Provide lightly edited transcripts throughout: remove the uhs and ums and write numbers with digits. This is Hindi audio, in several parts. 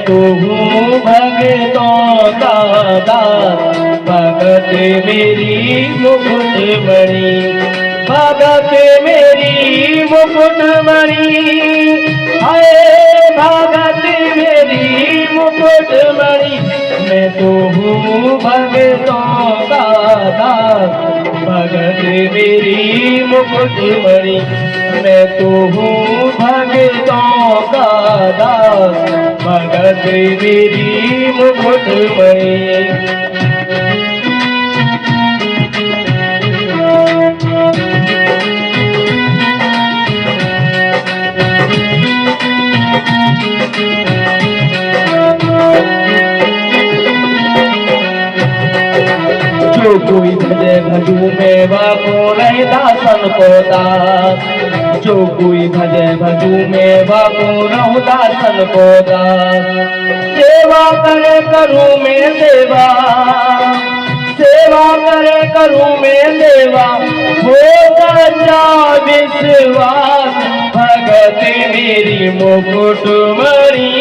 तो हूँ भगतों का दास। भगत मेरी मुकुटमणि, भगत मेरी मुकुटमणि, हाय भगत मेरी मुकुटमणि। मैं तो हूँ भगतों का दास। भगत मेरी मुकुटमणि, मैं तो हूँ भगतों का दास। भगत मेरी मुकुटमणि। जो कोई भजे भजू में वाको नहीं दासन को दास। जो कोई भजे भजू में वाको रहु दासन को दास। सेवा करे करूँ मैं सेवा, सेवा करे करूँ मैं सेवा, हो सच्चा विश्वास। भगत मेरी मुकुटमणि,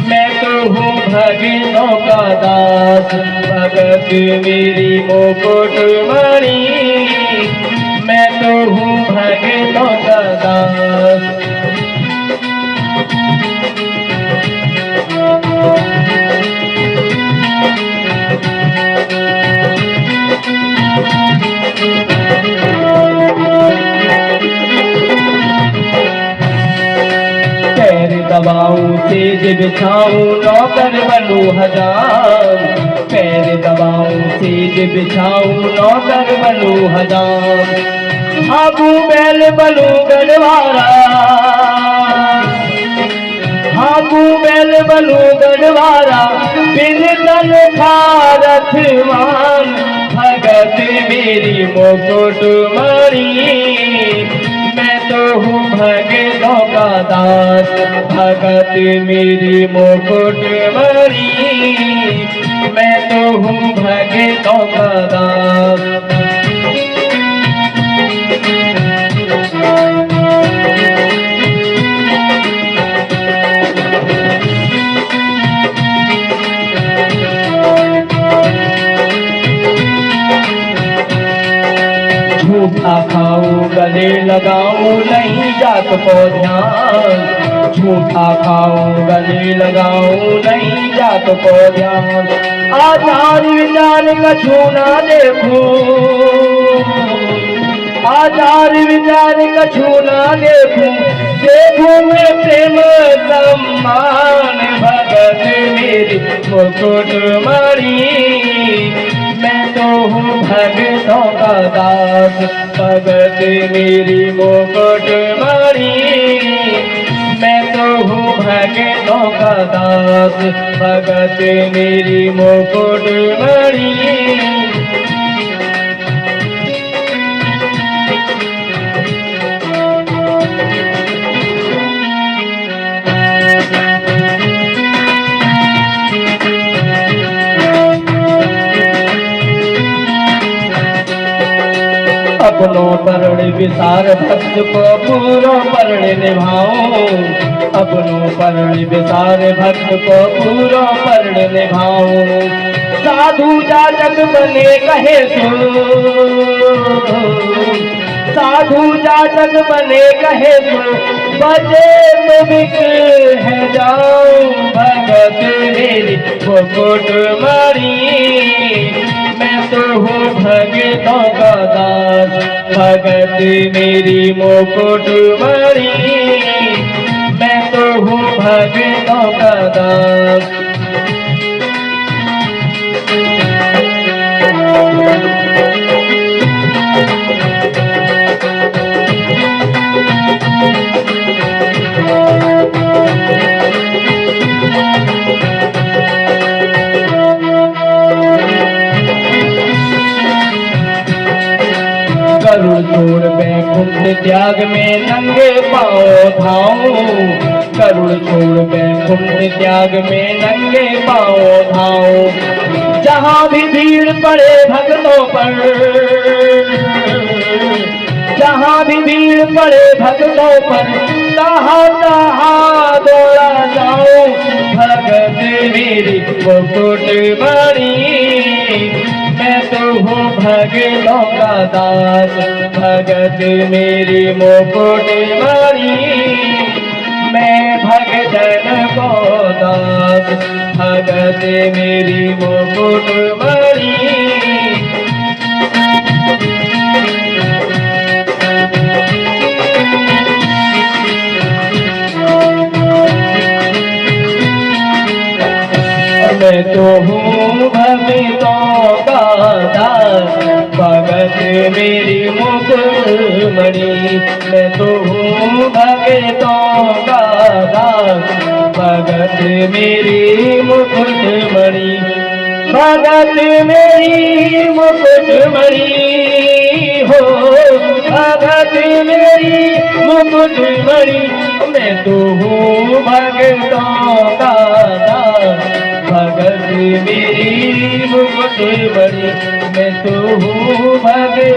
मैं तो हूँ भगतों का दास। भगत मेरी मुकुटमणि, मैं तो हूँ भगतों का दास। पैर दबाऊं तेज बिछाऊं नौकर बनूं हजार। पैर दबाऊं तेज बिछाऊं नौकर बनूं हजार। आबू बैल बनूं गढ़वारा, आबू बैल बनूं गढ़वारा, बिन तन रथवान। भगत मेरी मुकुटमणि, मैं तो हूँ भगतों का दास। भगत मेरी मुकुटमणि, मैं तो हूँ भगतों का दास। झूठा खाऊं गले लगाऊं नहीं जात को ध्यान। झूठा खाऊं गले लगाऊं नहीं जात को ध्यान। आचार विचार कछु ना देखूं, आचार विचार कछु ना देखूं, देखूं मैं प्रेम सम्मान। भगत मेरी मुकुटमणि, मैं तो हूँ भगतों का दास। भगत मेरी मुकुटमणि, मैं तो हूँ भगतों का दास। भगत मेरी मुकुटमणि। अपनों परण विसार भक्त को पूरो परण निभाऊं। अपनों परण विसार भक्त को पूरो परण निभाऊं। साधु जाजक बने कहे सो, साधु जाजक बने कहे सो, बजे तो बिक है जाऊं। भगत मेरी मुकुटमणि, मैं तो हूँ भगतों का दास। भगत मेरी मुकुटमणि, मैं तो हूँ भगतों का दास। गरुड़ छोड़ बैकुंठ त्याग में नंगे पाँव धाऊं। गरुड़ छोड़ बैकुंठ त्याग में नंगे पाँव धाऊं। जहाँ भी भीड़ पड़े भक्तों पर, जहाँ भी भीड़ पड़े भक्तों पर, तहाँ तहाँ दौड़ा जाऊं भगत मेरी मुकुट मणि। मैं तो हूँ भगतों का दास भगत मेरी मुकुट मणि। मैं भगतन को दास भगत मेरी मुकुट मणि। मैं तो हूँ भगतों का दास भगत मेरी मुकुट मणि। मैं तो हूँ भगतों का दास भगत मेरी मुकुट मणि। भगत मेरी मुकुट मणि हो भगत मेरी मुकुट मणि। मैं तो हूँ भगतों का दास भगत मेरी मुकुट मणि। मैं तो हूँ भगत